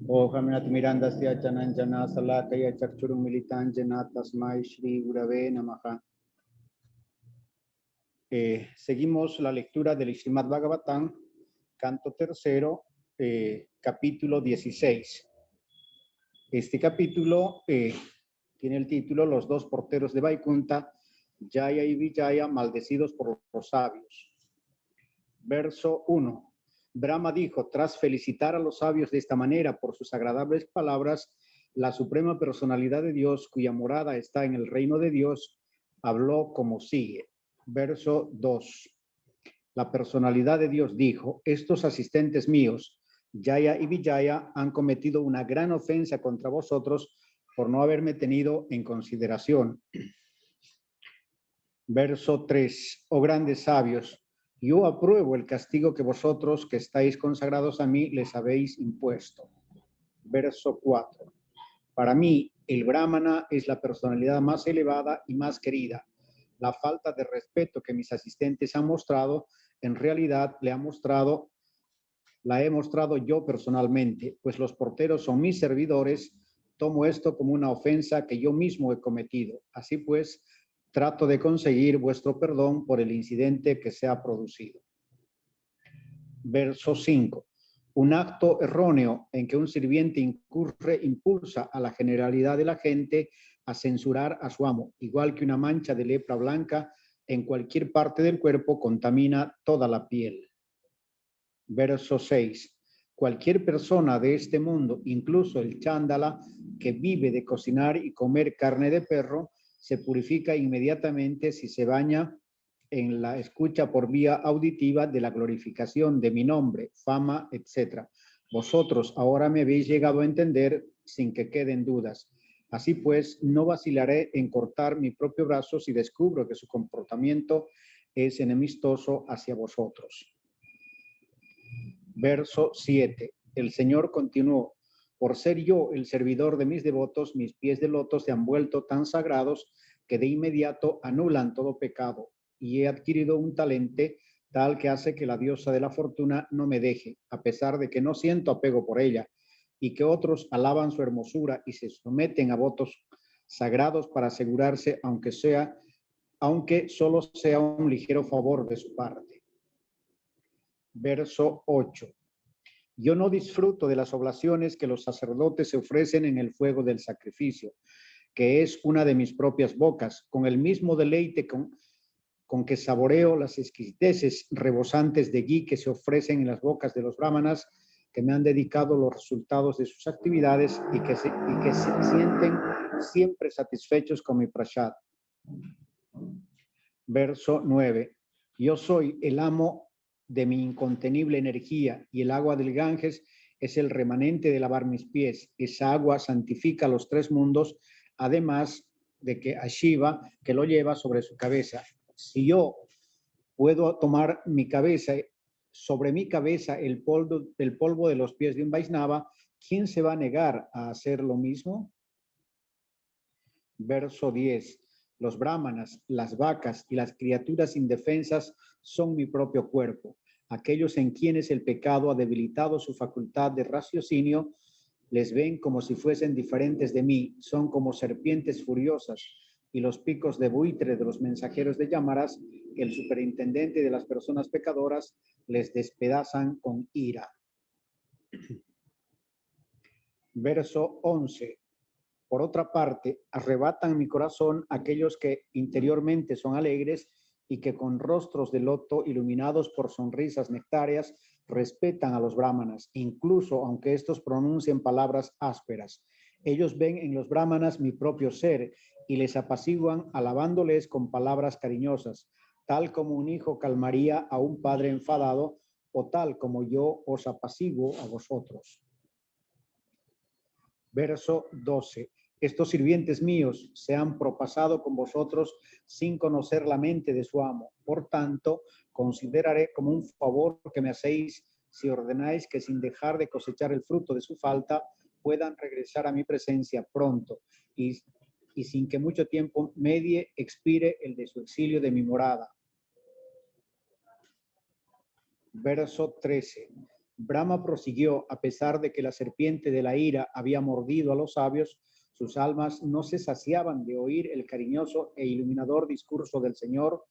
Ohaminat Mirandasya Chananjana Salakaya Chakchurum Militanjana Tasmai Shri Gurave Namaha. Seguimos la lectura del Srimad Bhagavatam, canto tercero, capítulo 16. Este capítulo tiene el título Los dos porteros de Vaikunta, Jaya y Vijaya, maldecidos por los sabios. Verso 1. Brahma dijo, tras felicitar a los sabios de esta manera por sus agradables palabras, la suprema personalidad de Dios, cuya morada está en el reino de Dios, habló como sigue. Verso 2. La personalidad de Dios dijo, estos asistentes míos, Jaya y Vijaya, han cometido una gran ofensa contra vosotros por no haberme tenido en consideración. Verso 3. Oh grandes sabios, yo apruebo el castigo que vosotros, que estáis consagrados a mí, les habéis impuesto. Verso 4. Para mí, el Brahmana es la personalidad más elevada y más querida. La falta de respeto que mis asistentes han mostrado, en realidad la he mostrado yo personalmente, pues los porteros son mis servidores. Tomo esto como una ofensa que yo mismo he cometido. Así pues, trato de conseguir vuestro perdón por el incidente que se ha producido. Verso 5. Un acto erróneo en que un sirviente impulsa a la generalidad de la gente a censurar a su amo, igual que una mancha de lepra blanca en cualquier parte del cuerpo contamina toda la piel. Verso 6. Cualquier persona de este mundo, incluso el chándala, que vive de cocinar y comer carne de perro, se purifica inmediatamente si se baña en la escucha por vía auditiva de la glorificación de mi nombre, fama, etc. Vosotros ahora me habéis llegado a entender sin que queden dudas. Así pues, no vacilaré en cortar mi propio brazo si descubro que su comportamiento es enemistoso hacia vosotros. Verso 7. El Señor continuó, por ser yo el servidor de mis devotos, mis pies de loto se han vuelto tan sagrados que de inmediato anulan todo pecado, y he adquirido un talento tal que hace que la diosa de la fortuna no me deje, a pesar de que no siento apego por ella, y que otros alaban su hermosura y se someten a votos sagrados para asegurarse, aunque solo sea un ligero favor de su parte. Verso 8. Yo no disfruto de las oblaciones que los sacerdotes se ofrecen en el fuego del sacrificio, que es una de mis propias bocas, con el mismo deleite con que saboreo las exquisiteces rebosantes de ghee que se ofrecen en las bocas de los brahmanas que me han dedicado los resultados de sus actividades y que se sienten siempre satisfechos con mi prasad. Verso 9. Yo soy el amo de mi incontenible energía y el agua del Ganges es el remanente de lavar mis pies. Esa agua santifica los tres mundos, además de que a Shiva, que lo lleva sobre su cabeza. Si yo puedo tomar sobre mi cabeza el polvo de los pies de un Vaishnava, ¿quién se va a negar a hacer lo mismo? Verso 10. Los brahmanas, las vacas y las criaturas indefensas son mi propio cuerpo. Aquellos en quienes el pecado ha debilitado su facultad de raciocinio, les ven como si fuesen diferentes de mí, son como serpientes furiosas, y los picos de buitre de los mensajeros de Yamaras, el superintendente de las personas pecadoras, les despedazan con ira. Verso 11. Por otra parte, arrebatan mi corazón aquellos que interiormente son alegres y que con rostros de loto iluminados por sonrisas nectáreas respetan a los brahmanas, incluso aunque estos pronuncien palabras ásperas. Ellos ven en los brahmanas mi propio ser y les apaciguan alabándoles con palabras cariñosas, tal como un hijo calmaría a un padre enfadado o tal como yo os apaciguo a vosotros. Verso 12. Estos sirvientes míos se han propasado con vosotros sin conocer la mente de su amo. Por tanto, consideraré como un favor que me hacéis si ordenáis que sin dejar de cosechar el fruto de su falta, puedan regresar a mi presencia pronto y sin que mucho tiempo expire el de su exilio de mi morada. Verso 13. Brahma prosiguió: a pesar de que la serpiente de la ira había mordido a los sabios, sus almas no se saciaban de oír el cariñoso e iluminador discurso del Señor,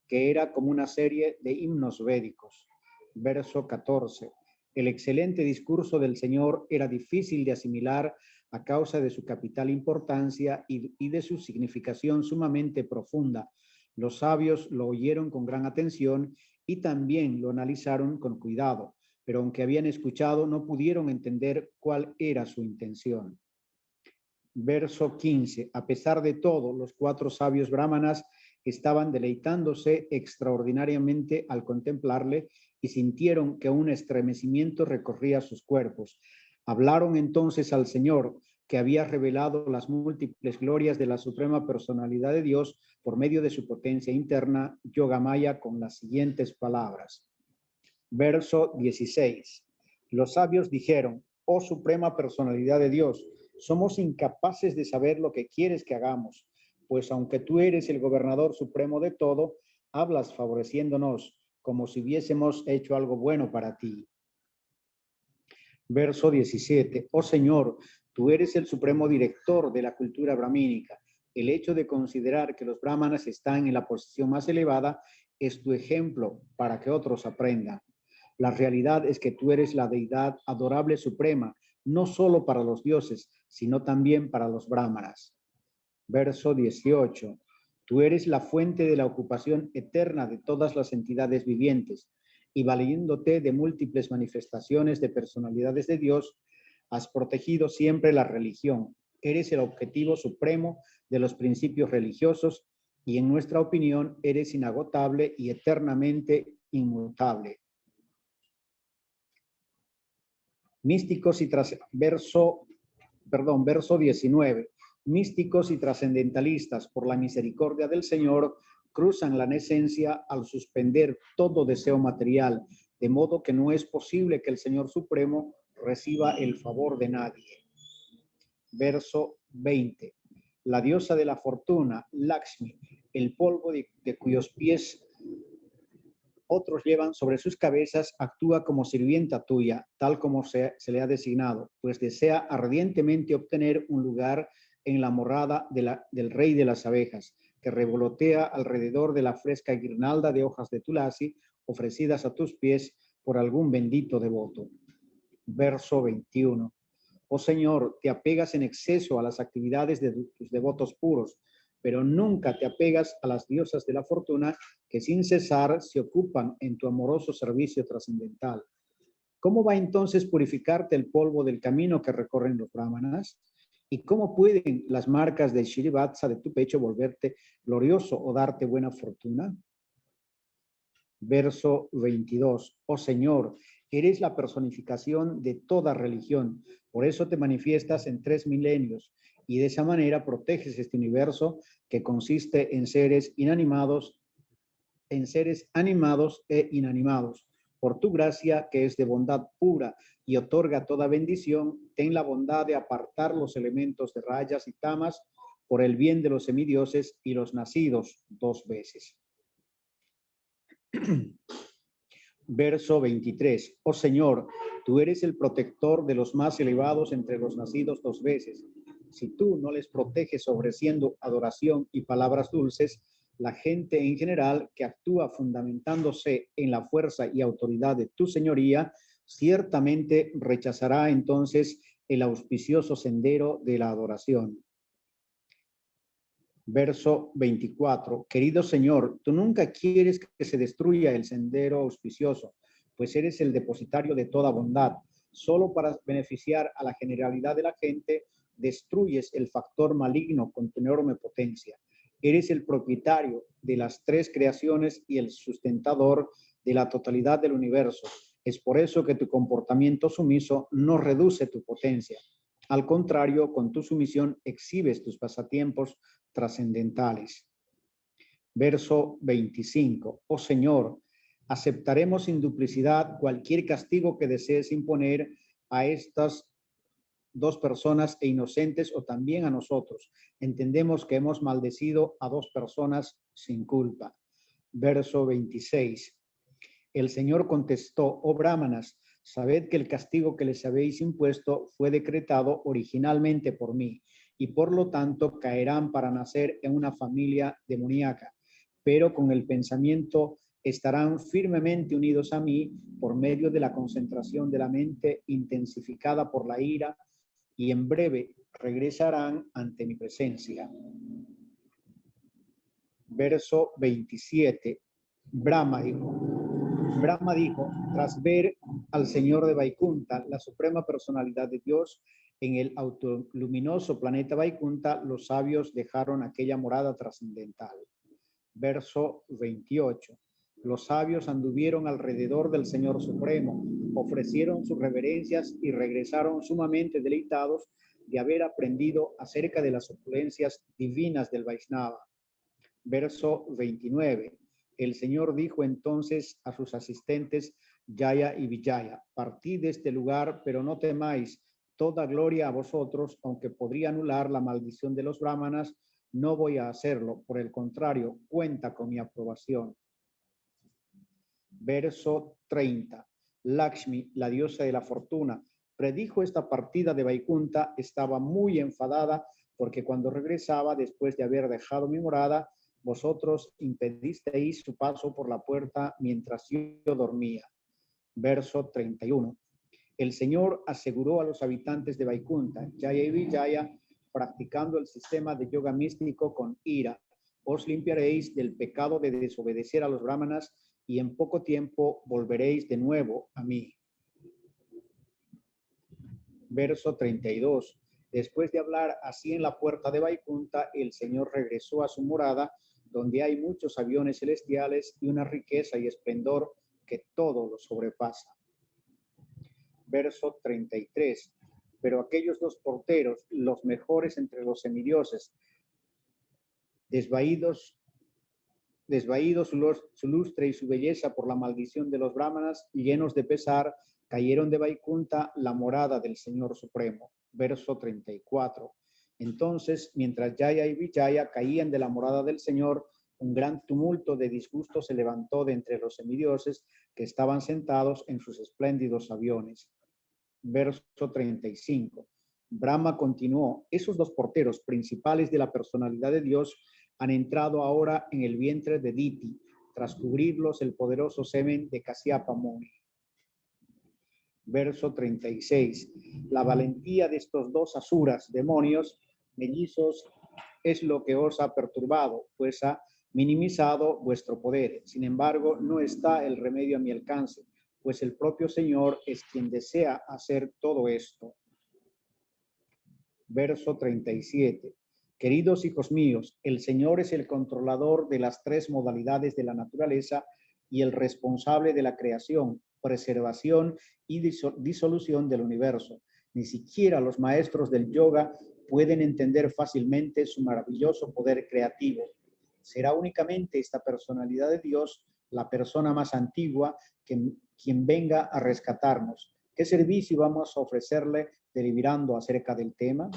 que era como una serie de himnos védicos. Verso 14. El excelente discurso del Señor era difícil de asimilar a causa de su capital importancia y de su significación sumamente profunda. Los sabios lo oyeron con gran atención y también lo analizaron con cuidado, pero aunque habían escuchado, no pudieron entender cuál era su intención. Verso 15. A pesar de todo, los 4 sabios brahmanas estaban deleitándose extraordinariamente al contemplarle y sintieron que un estremecimiento recorría sus cuerpos. Hablaron entonces al Señor, que había revelado las múltiples glorias de la suprema personalidad de Dios por medio de su potencia interna, Yogamaya, con las siguientes palabras. Verso 16. Los sabios dijeron: oh suprema personalidad de Dios, somos incapaces de saber lo que quieres que hagamos, pues aunque tú eres el gobernador supremo de todo, hablas favoreciéndonos como si hubiésemos hecho algo bueno para ti. Verso 17. Oh Señor, tú eres el supremo director de la cultura brahmínica. El hecho de considerar que los brahmanas están en la posición más elevada es tu ejemplo para que otros aprendan. La realidad es que tú eres la deidad adorable suprema, no solo para los dioses, sino también para los brahmanas. Verso 18. Tú eres la fuente de la ocupación eterna de todas las entidades vivientes, y valiéndote de múltiples manifestaciones de personalidades de Dios, has protegido siempre la religión. Eres el objetivo supremo de los principios religiosos y en nuestra opinión eres inagotable y eternamente inmutable. Místicos y verso 19. Místicos y trascendentalistas, por la misericordia del Señor, cruzan la esencia al suspender todo deseo material, de modo que no es posible que el Señor Supremo reciba el favor de nadie. Verso 20. La diosa de la fortuna, Lakshmi, el polvo de cuyos pies otros llevan sobre sus cabezas, actúa como sirvienta tuya, tal como se le ha designado, pues desea ardientemente obtener un lugar en la morada del rey de las abejas, que revolotea alrededor de la fresca guirnalda de hojas de tulasi ofrecidas a tus pies por algún bendito devoto. Verso 21. Oh Señor, te apegas en exceso a las actividades de tus devotos puros, pero nunca te apegas a las diosas de la fortuna que sin cesar se ocupan en tu amoroso servicio trascendental. ¿Cómo va entonces purificarte el polvo del camino que recorren los brahmanas? ¿Y cómo pueden las marcas de Shrivatsa de tu pecho volverte glorioso o darte buena fortuna? Verso 22. Oh Señor, eres la personificación de toda religión, por eso te manifiestas en 3 milenios y de esa manera proteges este universo que consiste en seres inanimados, e inanimados. Por tu gracia, que es de bondad pura y otorga toda bendición, ten la bondad de apartar los elementos de rayas y tamas por el bien de los semidioses y los nacidos 2 veces. Verso 23. Oh Señor, tú eres el protector de los más elevados entre los nacidos 2 veces. Si tú no les proteges ofreciendo adoración y palabras dulces, la gente en general que actúa fundamentándose en la fuerza y autoridad de tu señoría, ciertamente rechazará entonces el auspicioso sendero de la adoración. Verso 24. Querido Señor, tú nunca quieres que se destruya el sendero auspicioso, pues eres el depositario de toda bondad. Solo para beneficiar a la generalidad de la gente, destruyes el factor maligno con tu enorme potencia. Eres el propietario de las 3 creaciones y el sustentador de la totalidad del universo. Es por eso que tu comportamiento sumiso no reduce tu potencia. Al contrario, con tu sumisión exhibes tus pasatiempos trascendentales. Verso 25. Oh Señor, aceptaremos sin duplicidad cualquier castigo que desees imponer a estas 2 personas e inocentes o también a nosotros. Entendemos que hemos maldecido a 2 personas sin culpa. Verso 26. El Señor contestó: oh brahmanas, Sabed que el castigo que les habéis impuesto fue decretado originalmente por mí, y por lo tanto caerán para nacer en una familia demoníaca, pero con el pensamiento estarán firmemente unidos a mí por medio de la concentración de la mente intensificada por la ira, y en breve regresarán ante mi presencia. Verso 27. Brahma dijo, tras ver al Señor de Vaikunta, la suprema personalidad de Dios, en el autoluminoso planeta Vaikunta, los sabios dejaron aquella morada trascendental. Verso 28. Los sabios anduvieron alrededor del Señor Supremo, ofrecieron sus reverencias y regresaron sumamente deleitados de haber aprendido acerca de las opulencias divinas del Vaishnava. Verso 29. El Señor dijo entonces a sus asistentes Jaya y Vijaya, partid de este lugar, pero no temáis, toda gloria a vosotros, aunque podría anular la maldición de los brahmanas, no voy a hacerlo, por el contrario, cuenta con mi aprobación. Verso 30. Lakshmi, la diosa de la fortuna, predijo esta partida de Vaikunta, estaba muy enfadada porque cuando regresaba después de haber dejado mi morada, vosotros impedisteis su paso por la puerta mientras yo dormía. Verso 31. El Señor aseguró a los habitantes de Vaikunta, Jaya y Vijaya, practicando el sistema de yoga místico con ira, os limpiaréis del pecado de desobedecer a los brahmanas y en poco tiempo volveréis de nuevo a mí. Verso 32. Después de hablar así en la puerta de Vaikunta, el Señor regresó a su morada, donde hay muchos aviones celestiales y una riqueza y esplendor que todo lo sobrepasa. Verso 33. Pero aquellos dos porteros, los mejores entre los semidioses, desvaídos su lustre y su belleza por la maldición de los brahmanas, llenos de pesar, cayeron de Vaikunta, la morada del Señor Supremo. Verso 34. Entonces, mientras Jaya y Vijaya caían de la morada del Señor, un gran tumulto de disgusto se levantó de entre los semidioses que estaban sentados en sus espléndidos aviones. Verso 35. Brahma continuó, esos dos porteros principales de la personalidad de Dios han entrado ahora en el vientre de Diti, tras cubrirlos el poderoso semen de Kasyapa Muni. Verso 36. La valentía de estos dos asuras, demonios, mellizos, es lo que os ha perturbado, pues ha minimizado vuestro poder. Sin embargo, no está el remedio a mi alcance, pues el propio Señor es quien desea hacer todo esto. Verso 37. Queridos hijos míos, el Señor es el controlador de las tres modalidades de la naturaleza y el responsable de la creación, preservación y disolución del universo. Ni siquiera los maestros del yoga pueden entender fácilmente su maravilloso poder creativo. Será únicamente esta personalidad de Dios, la persona más antigua, quien venga a rescatarnos. ¿Qué servicio vamos a ofrecerle deliberando acerca del tema?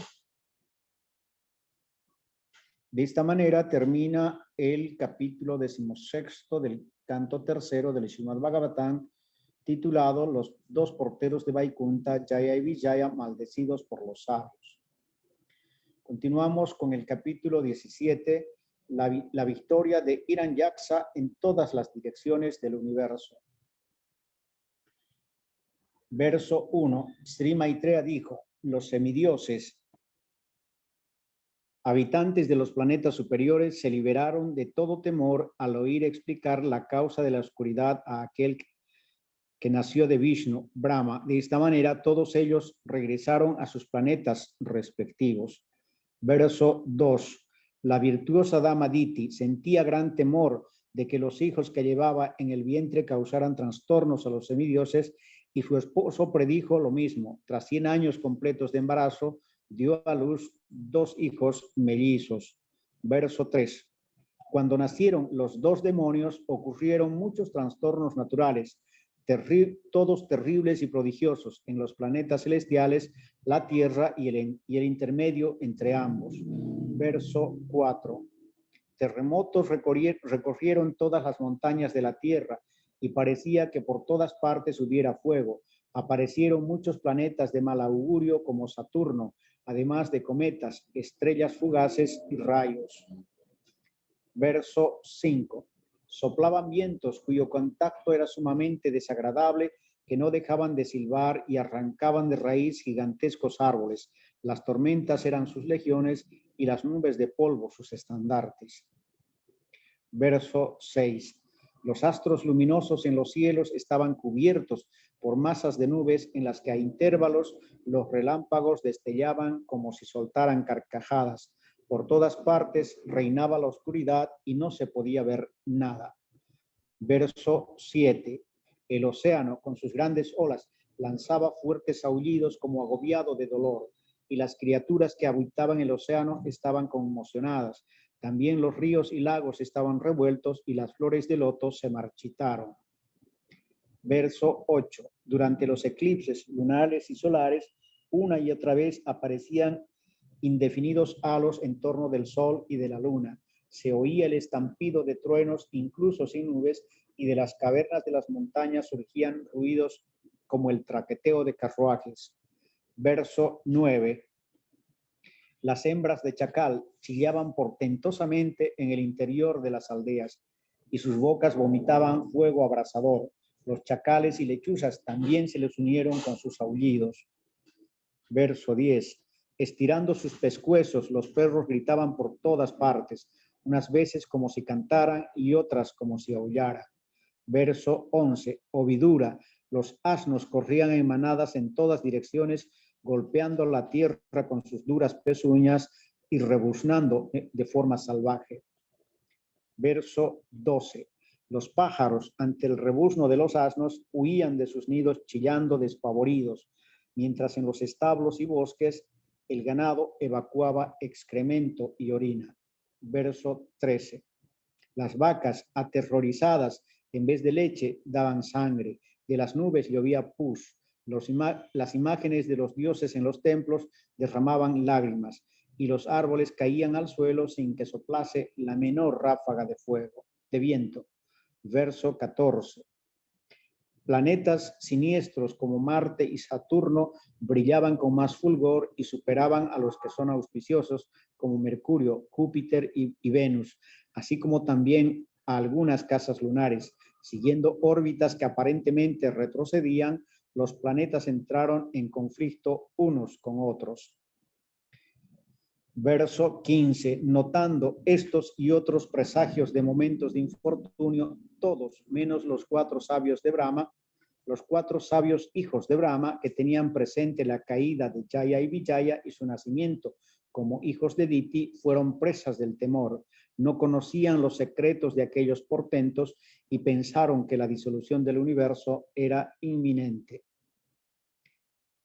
De esta manera termina el capítulo 16 del canto tercero del Srimad Bhagavatam, titulado Los dos porteros de Vaikunta, Jaya y Vijaya, maldecidos por los sabios. Continuamos con el capítulo 17, la victoria de Hiranyaksa en todas las direcciones del universo. Verso 1. Sri Maitreya dijo, los semidioses, habitantes de los planetas superiores, se liberaron de todo temor al oír explicar la causa de la oscuridad a aquel que nació de Vishnu, Brahma. De esta manera, todos ellos regresaron a sus planetas respectivos. Verso 2. La virtuosa dama Diti sentía gran temor de que los hijos que llevaba en el vientre causaran trastornos a los semidioses, y su esposo predijo lo mismo. Tras 100 años completos de embarazo, dio a luz 2 hijos mellizos. Verso 3. Cuando nacieron los 2 demonios, ocurrieron muchos trastornos naturales, todos terribles y prodigiosos en los planetas celestiales, la Tierra y el intermedio entre ambos. Verso 4. Terremotos recorrieron todas las montañas de la Tierra y parecía que por todas partes hubiera fuego. Aparecieron muchos planetas de mal augurio como Saturno, además de cometas, estrellas fugaces y rayos. Verso 5. Soplaban vientos cuyo contacto era sumamente desagradable, que no dejaban de silbar y arrancaban de raíz gigantescos árboles. Las tormentas eran sus legiones y las nubes de polvo sus estandartes. Verso 6. Los astros luminosos en los cielos estaban cubiertos por masas de nubes en las que a intervalos los relámpagos destellaban como si soltaran carcajadas. Por todas partes reinaba la oscuridad y no se podía ver nada. Verso 7. El océano, con sus grandes olas, lanzaba fuertes aullidos como agobiado de dolor, y las criaturas que habitaban el océano estaban conmocionadas. También los ríos y lagos estaban revueltos y las flores de loto se marchitaron. Verso 8. Durante los eclipses lunares y solares, una y otra vez aparecían indefinidos halos en torno del sol y de la luna. Se oía el estampido de truenos, incluso sin nubes, y de las cavernas de las montañas surgían ruidos como el traqueteo de carruajes. Verso 9. Las hembras de chacal chillaban portentosamente en el interior de las aldeas, y sus bocas vomitaban fuego abrasador. Los chacales y lechuzas también se les unieron con sus aullidos. Verso 10. Estirando sus pescuezos, los perros gritaban por todas partes, unas veces como si cantaran y otras como si aullaran. Verso 11. Ovidura. Los asnos corrían en manadas en todas direcciones, golpeando la tierra con sus duras pezuñas y rebuznando de forma salvaje. Verso 12. Los pájaros, ante el rebuzno de los asnos, huían de sus nidos chillando despavoridos, mientras en los establos y bosques el ganado evacuaba excremento y orina. Verso 13. Las vacas, aterrorizadas, en vez de leche, daban sangre. De las nubes llovía pus. Las imágenes de los dioses en los templos derramaban lágrimas, y los árboles caían al suelo sin que soplase la menor ráfaga de viento. Verso 14. Planetas siniestros como Marte y Saturno brillaban con más fulgor y superaban a los que son auspiciosos como Mercurio, Júpiter y Venus, así como también a algunas casas lunares. Siguiendo órbitas que aparentemente retrocedían, los planetas entraron en conflicto unos con otros. Verso 15. Notando estos y otros presagios de momentos de infortunio, todos, menos los 4 sabios de Brahma, los 4 sabios hijos de Brahma, que tenían presente la caída de Jaya y Vijaya y su nacimiento como hijos de Diti, fueron presas del temor. No conocían los secretos de aquellos portentos y pensaron que la disolución del universo era inminente.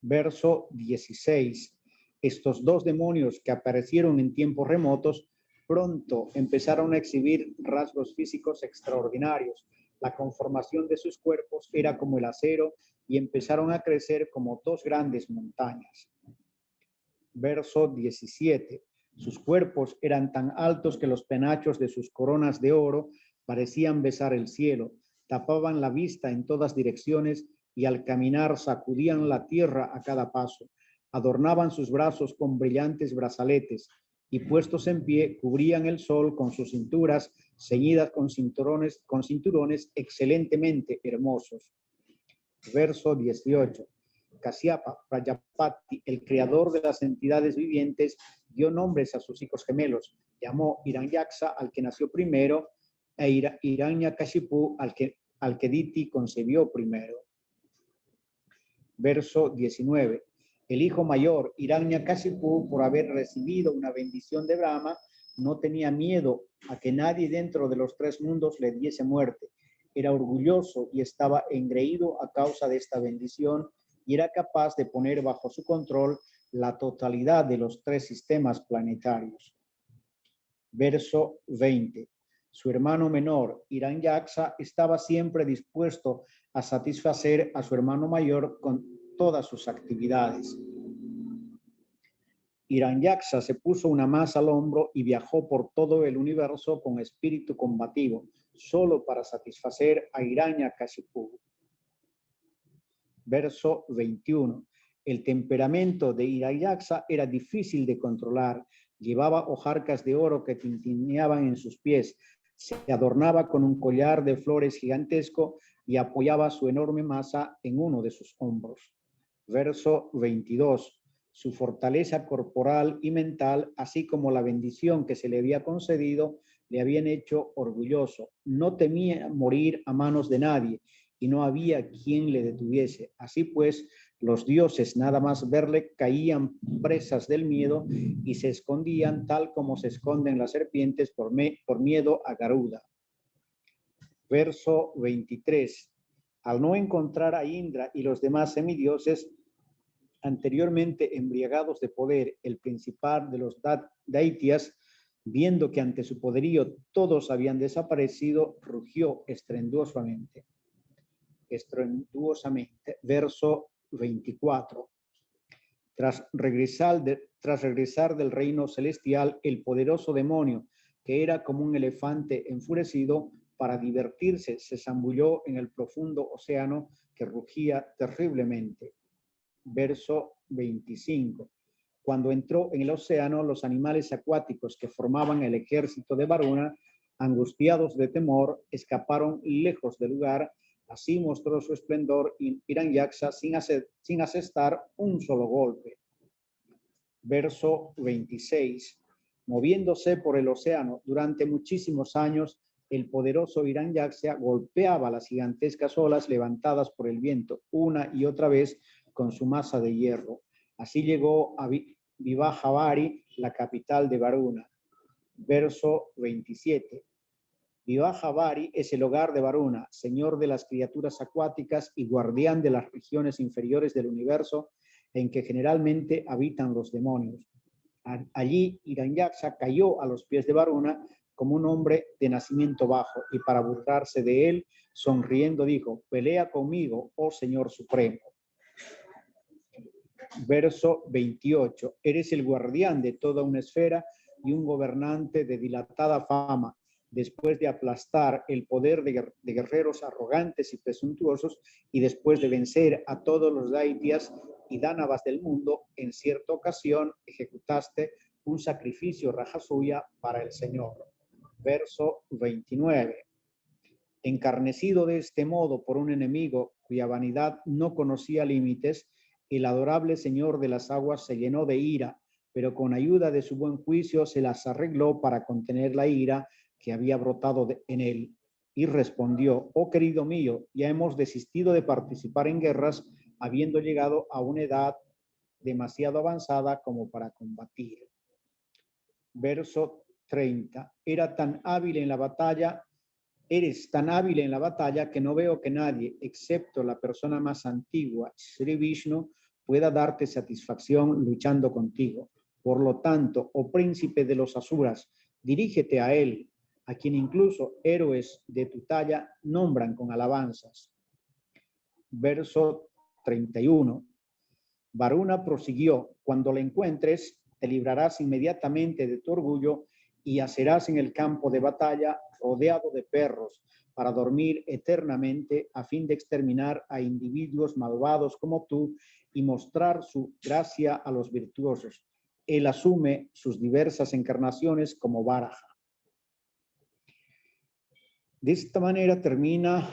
Verso 16. Estos 2 demonios que aparecieron en tiempos remotos pronto empezaron a exhibir rasgos físicos extraordinarios. La conformación de sus cuerpos era como el acero y empezaron a crecer como 2 grandes montañas. Verso 17. Sus cuerpos eran tan altos que los penachos de sus coronas de oro parecían besar el cielo, tapaban la vista en todas direcciones y al caminar sacudían la tierra a cada paso. Adornaban sus brazos con brillantes brazaletes y puestos en pie cubrían el sol con sus cinturas ceñidas con cinturones excelentemente hermosos. Verso 18. Kasyapa Prajapati, el creador de las entidades vivientes, dio nombres a sus hijos gemelos. Llamó Hiranyaksa al que nació primero e Hiranyakashipu al que Diti concebió primero. Verso 19. El hijo mayor, Hiranyakashipu, por haber recibido una bendición de Brahma, no tenía miedo a que nadie dentro de los 3 mundos le diese muerte. Era orgulloso y estaba engreído a causa de esta bendición y era capaz de poner bajo su control la totalidad de los 3 sistemas planetarios. Verso 20. Su hermano menor, Hiranyaksa, estaba siempre dispuesto a satisfacer a su hermano mayor con todas sus actividades. Hiranyaksa se puso una masa al hombro y viajó por todo el universo con espíritu combativo, solo para satisfacer a Hiranyakashipu. Verso 21. El temperamento de Irayaxa era difícil de controlar. Llevaba hojarcas de oro que tintineaban en sus pies. Se adornaba con un collar de flores gigantesco y apoyaba su enorme masa en uno de sus hombros. Verso 22. Su fortaleza corporal y mental, así como la bendición que se le había concedido, le habían hecho orgulloso. No temía morir a manos de nadie y no había quien le detuviese. Así pues, los dioses, nada más verle, caían presas del miedo y se escondían tal como se esconden las serpientes por miedo a Garuda. Verso 23. Al no encontrar a Indra y los demás semidioses, anteriormente embriagados de poder, el principal de los Daitias, viendo que ante su poderío todos habían desaparecido, rugió estruendosamente. Verso 24. Tras regresar del reino celestial, el poderoso demonio, que era como un elefante enfurecido, para divertirse, se zambulló en el profundo océano que rugía terriblemente. Verso 25. Cuando entró en el océano, los animales acuáticos que formaban el ejército de Varuna, angustiados de temor, escaparon lejos del lugar. Así mostró su esplendor Hiranyaksha sin asestar un solo golpe. Verso 26. Moviéndose por el océano durante muchísimos años, el poderoso Hiranyaksha golpeaba las gigantescas olas levantadas por el viento una y otra vez con su masa de hierro. Así llegó a Vivajabari, la capital de Varuna. Verso 27. Vivajabari es el hogar de Varuna, señor de las criaturas acuáticas y guardián de las regiones inferiores del universo en que generalmente habitan los demonios. Allí Hiranyaksha cayó a los pies de Varuna como un hombre de nacimiento bajo y para burlarse de él, sonriendo dijo: pelea conmigo, oh Señor Supremo. Verso 28. Eres el guardián de toda una esfera y un gobernante de dilatada fama. Después de aplastar el poder de guerreros arrogantes y presuntuosos y después de vencer a todos los Daitias y Dánavas del mundo, en cierta ocasión ejecutaste un sacrificio Rajasuya para el Señor. Verso 29. Encarnecido de este modo por un enemigo cuya vanidad no conocía límites, el adorable Señor de las aguas se llenó de ira, pero con ayuda de su buen juicio se las arregló para contener la ira que había brotado en él. Y respondió: oh querido mío, ya hemos desistido de participar en guerras, habiendo llegado a una edad demasiado avanzada como para combatir. Verso 30. Eres tan hábil en la batalla que no veo que nadie, excepto la persona más antigua, Sri Vishnu, pueda darte satisfacción luchando contigo. Por lo tanto, oh príncipe de los asuras, dirígete a él, a quien incluso héroes de tu talla nombran con alabanzas. Verso 31. Varuna prosiguió: cuando la encuentres, te librarás inmediatamente de tu orgullo y yacerás en el campo de batalla rodeado de perros para dormir eternamente a fin de exterminar a individuos malvados como tú y mostrar su gracia a los virtuosos. Él asume sus diversas encarnaciones como Varaha. De esta manera termina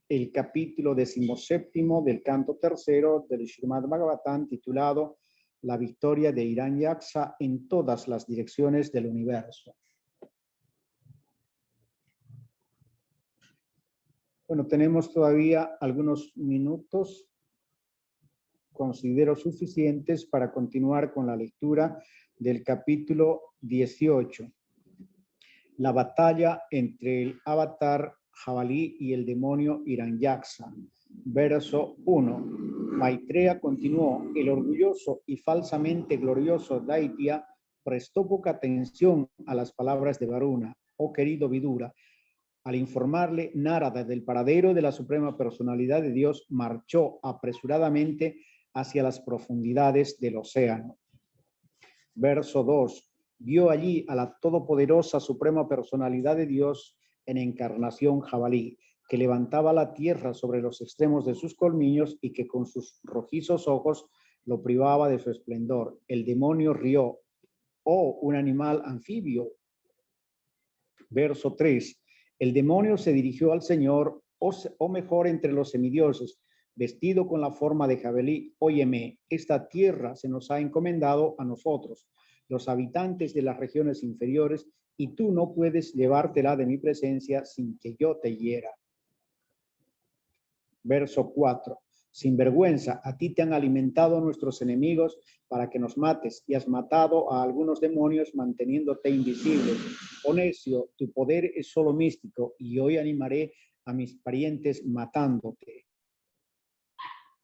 el capítulo 17 del canto tercero del Srimad Bhagavatam, titulado La victoria de Hiranyaksha en todas las direcciones del universo. Bueno, tenemos todavía algunos minutos, considero suficientes para continuar con la lectura del capítulo 18. La batalla entre el avatar jabalí y el demonio Hiranyaksha. Verso 1. Maitreya continuó: el orgulloso y falsamente glorioso Daitya prestó poca atención a las palabras de Varuna. Oh querido Vidura, al informarle Narada del paradero de la Suprema Personalidad de Dios, marchó apresuradamente hacia las profundidades del océano. Verso 2. Vio allí a la todopoderosa Suprema Personalidad de Dios en encarnación jabalí. que levantaba la tierra sobre los extremos de sus colmillos y que con sus rojizos ojos lo privaba de su esplendor. El demonio rió, oh, un animal anfibio. Verso 3. El demonio se dirigió al Señor, o mejor entre los semidioses, vestido con la forma de jabalí. Óyeme, esta tierra se nos ha encomendado a nosotros, los habitantes de las regiones inferiores, y tú no puedes llevártela de mi presencia sin que yo te hiera. Verso 4. Sin vergüenza, a ti te han alimentado nuestros enemigos para que nos mates, y has matado a algunos demonios manteniéndote invisible. Oh necio, tu poder es solo místico, y hoy animaré a mis parientes matándote.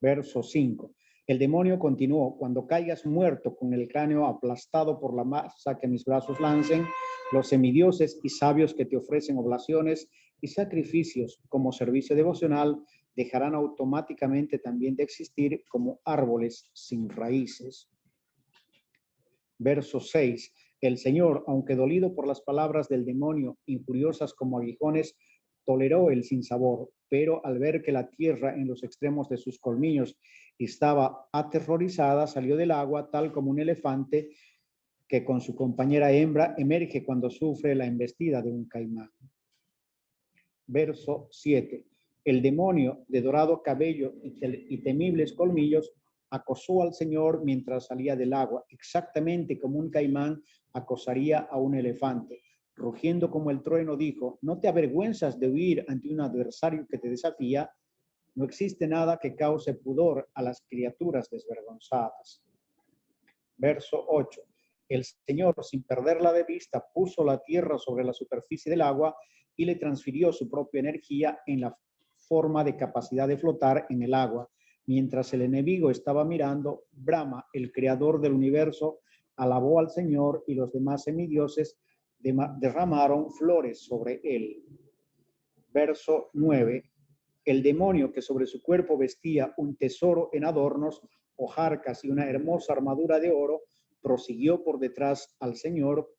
Verso 5. El demonio continuó: cuando caigas muerto con el cráneo aplastado por la masa que mis brazos lancen, los semidioses y sabios que te ofrecen oblaciones y sacrificios como servicio devocional dejarán automáticamente también de existir como árboles sin raíces. Verso 6. El Señor, aunque dolido por las palabras del demonio, injuriosas como aguijones, toleró el sinsabor, pero al ver que la tierra en los extremos de sus colmillos estaba aterrorizada, salió del agua tal como un elefante que con su compañera hembra emerge cuando sufre la embestida de un caimán. Verso 7. El demonio de dorado cabello y temibles colmillos acosó al Señor mientras salía del agua, exactamente como un caimán acosaría a un elefante. Rugiendo como el trueno, dijo: ¿no te avergüenzas de huir ante un adversario que te desafía? No existe nada que cause pudor a las criaturas desvergonzadas. Verso 8. El Señor, sin perderla de vista, puso la tierra sobre la superficie del agua y le transfirió su propia energía en la forma de capacidad de flotar en el agua. Mientras el enemigo estaba mirando, Brahma, el creador del universo, alabó al Señor, y los demás semidioses derramaron flores sobre él. Verso 9. El demonio, que sobre su cuerpo vestía un tesoro en adornos, hojarcas y una hermosa armadura de oro, persiguió por detrás al Señor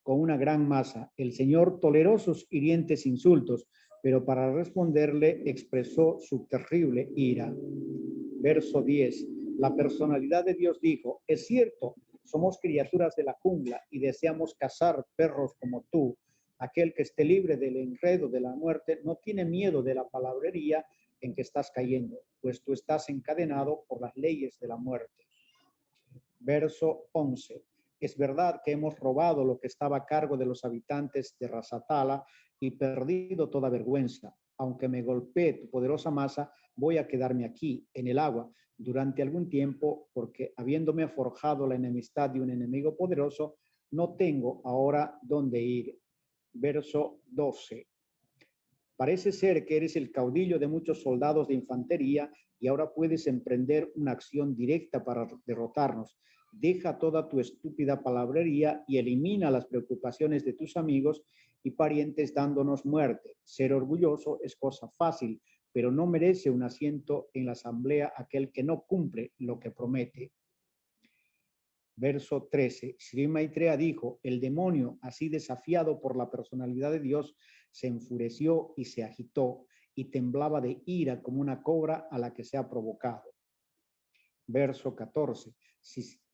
con una gran masa. El Señor toleró sus hirientes insultos, pero para responderle expresó su terrible ira. Verso 10. La personalidad de Dios dijo: es cierto, somos criaturas de la jungla y deseamos cazar perros como tú. Aquel que esté libre del enredo de la muerte no tiene miedo de la palabrería en que estás cayendo, pues tú estás encadenado por las leyes de la muerte. Verso 11. Es verdad que hemos robado lo que estaba a cargo de los habitantes de Rasatala y perdido toda vergüenza. Aunque me golpee tu poderosa masa, voy a quedarme aquí, en el agua, durante algún tiempo, porque habiéndome forjado la enemistad de un enemigo poderoso, no tengo ahora dónde ir. Verso 12. Parece ser que eres el caudillo de muchos soldados de infantería y ahora puedes emprender una acción directa para derrotarnos. Deja toda tu estúpida palabrería y elimina las preocupaciones de tus amigos y parientes dándonos muerte. Ser orgulloso es cosa fácil, pero no merece un asiento en la asamblea aquel que no cumple lo que promete. Verso 13. Sri Maitreya dijo: el demonio, así desafiado por la personalidad de Dios, se enfureció y se agitó y temblaba de ira como una cobra a la que se ha provocado. Verso 14.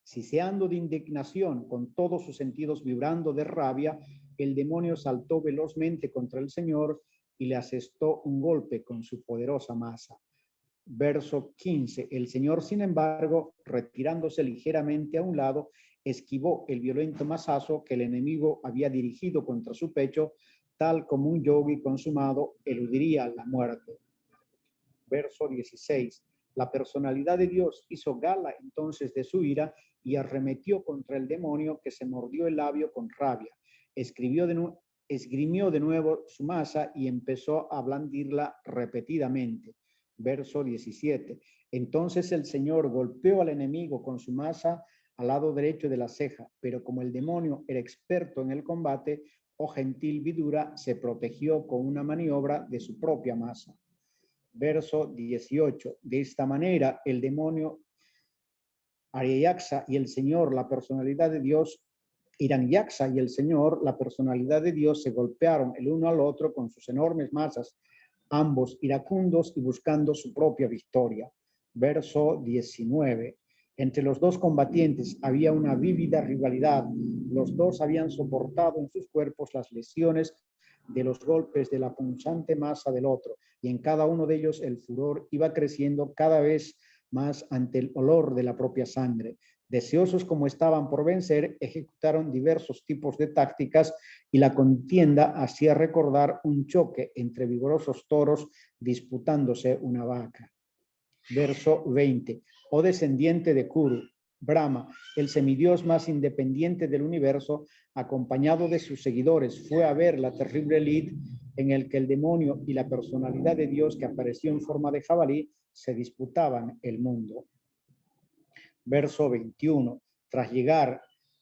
Siseando de indignación, con todos sus sentidos vibrando de rabia, el demonio saltó velozmente contra el Señor y le asestó un golpe con su poderosa masa. Verso 15. El Señor, sin embargo, retirándose ligeramente a un lado, esquivó el violento mazazo que el enemigo había dirigido contra su pecho, tal como un yogi consumado eludiría la muerte. Verso 16. La personalidad de Dios hizo gala entonces de su ira y arremetió contra el demonio, que se mordió el labio con rabia. Esgrimió de nuevo su masa y empezó a blandirla repetidamente. Verso 17. Entonces el Señor golpeó al enemigo con su masa al lado derecho de la ceja, pero como el demonio era experto en el combate, oh gentil vidura, se protegió con una maniobra de su propia masa. Verso 18. De esta manera el demonio Aryayaksha y el Señor, la personalidad de Dios, Hiranyaksa y el Señor, la personalidad de Dios, se golpearon el uno al otro con sus enormes masas, ambos iracundos y buscando su propia victoria. Verso 19. Entre los dos combatientes había una vívida rivalidad. Los dos habían soportado en sus cuerpos las lesiones de los golpes de la punzante masa del otro, y en cada uno de ellos el furor iba creciendo cada vez más ante el olor de la propia sangre. Deseosos como estaban por vencer, ejecutaron diversos tipos de tácticas y la contienda hacía recordar un choque entre vigorosos toros disputándose una vaca. Verso 20. Oh descendiente de Kuru, Brahma, el semidios más independiente del universo, acompañado de sus seguidores, fue a ver la terrible lid en el que el demonio y la personalidad de Dios que apareció en forma de jabalí se disputaban el mundo. Verso 21. Tras llegar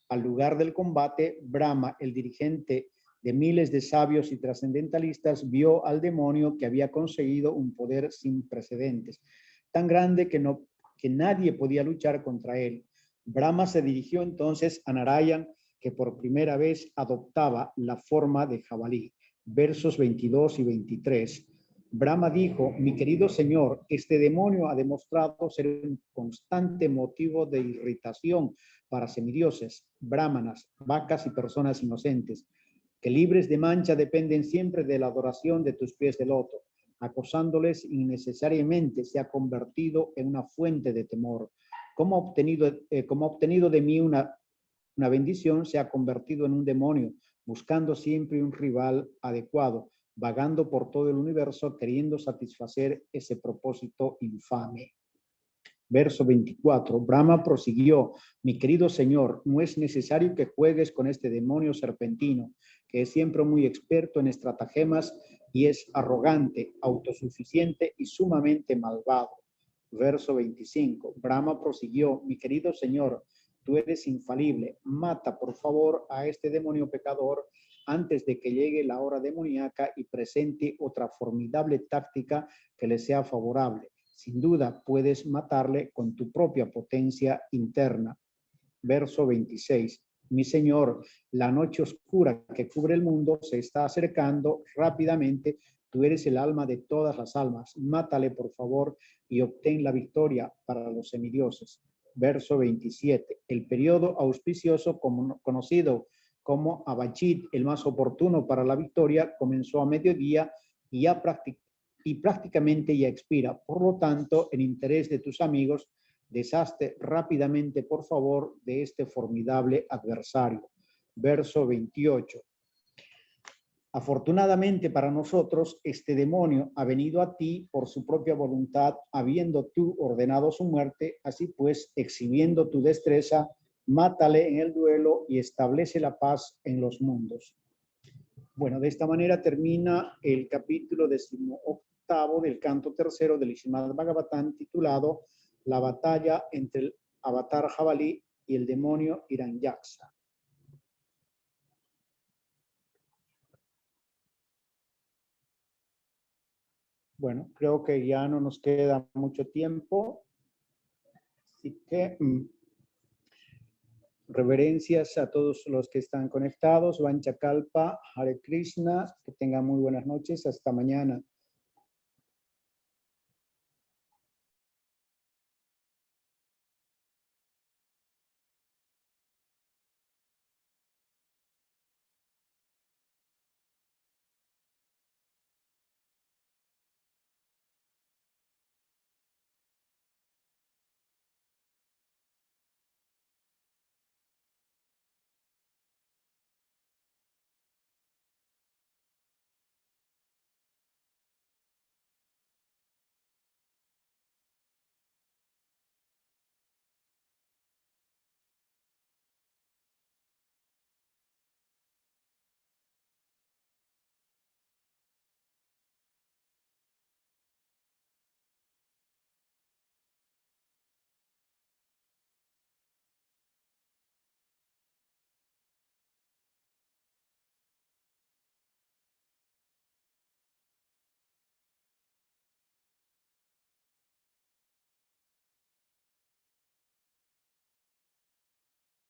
al lugar del combate, Brahma, el dirigente de miles de sabios y trascendentalistas, vio al demonio que había conseguido un poder sin precedentes, tan grande que nadie podía luchar contra él. Brahma se dirigió entonces a Narayan, que por primera vez adoptaba la forma de jabalí. Versos 22 y 23. Brahma dijo: mi querido señor, este demonio ha demostrado ser un constante motivo de irritación para semidioses, brahmanas, vacas y personas inocentes, que libres de mancha dependen siempre de la adoración de tus pies de loto. Acosándoles innecesariamente se ha convertido en una fuente de temor. Como ha obtenido de mí una bendición, se ha convertido en un demonio, buscando siempre un rival adecuado, vagando por todo el universo queriendo satisfacer ese propósito infame. Verso 24. Brahma prosiguió: mi querido señor, no es necesario que juegues con este demonio serpentino, que es siempre muy experto en estratagemas y es arrogante, autosuficiente y sumamente malvado. Verso 25. Brahma prosiguió: mi querido señor, tú eres infalible, mata por favor a este demonio pecador antes de que llegue la hora demoníaca y presente otra formidable táctica que le sea favorable. Sin duda puedes matarle con tu propia potencia interna. Verso 26. Mi señor, la noche oscura que cubre el mundo se está acercando rápidamente. Tú eres el alma de todas las almas. Mátale, por favor, y obtén la victoria para los semidioses. Verso 27. El periodo auspicioso conocido como Abachit, el más oportuno para la victoria, comenzó a mediodía y prácticamente ya expira. Por lo tanto, en interés de tus amigos, deshazte rápidamente, por favor, de este formidable adversario. Verso 28. Afortunadamente para nosotros, este demonio ha venido a ti por su propia voluntad, habiendo tú ordenado su muerte. Así pues, exhibiendo tu destreza, mátale en el duelo y establece la paz en los mundos. Bueno, de esta manera termina el capítulo 18 del canto tercero del Srimad Bhagavatam, titulado La batalla entre el avatar jabalí y el demonio Hiranyaksa. Bueno, creo que ya no nos queda mucho tiempo, así que reverencias a todos los que están conectados. Vanchakalpa, Hare Krishna, que tengan muy buenas noches, hasta mañana.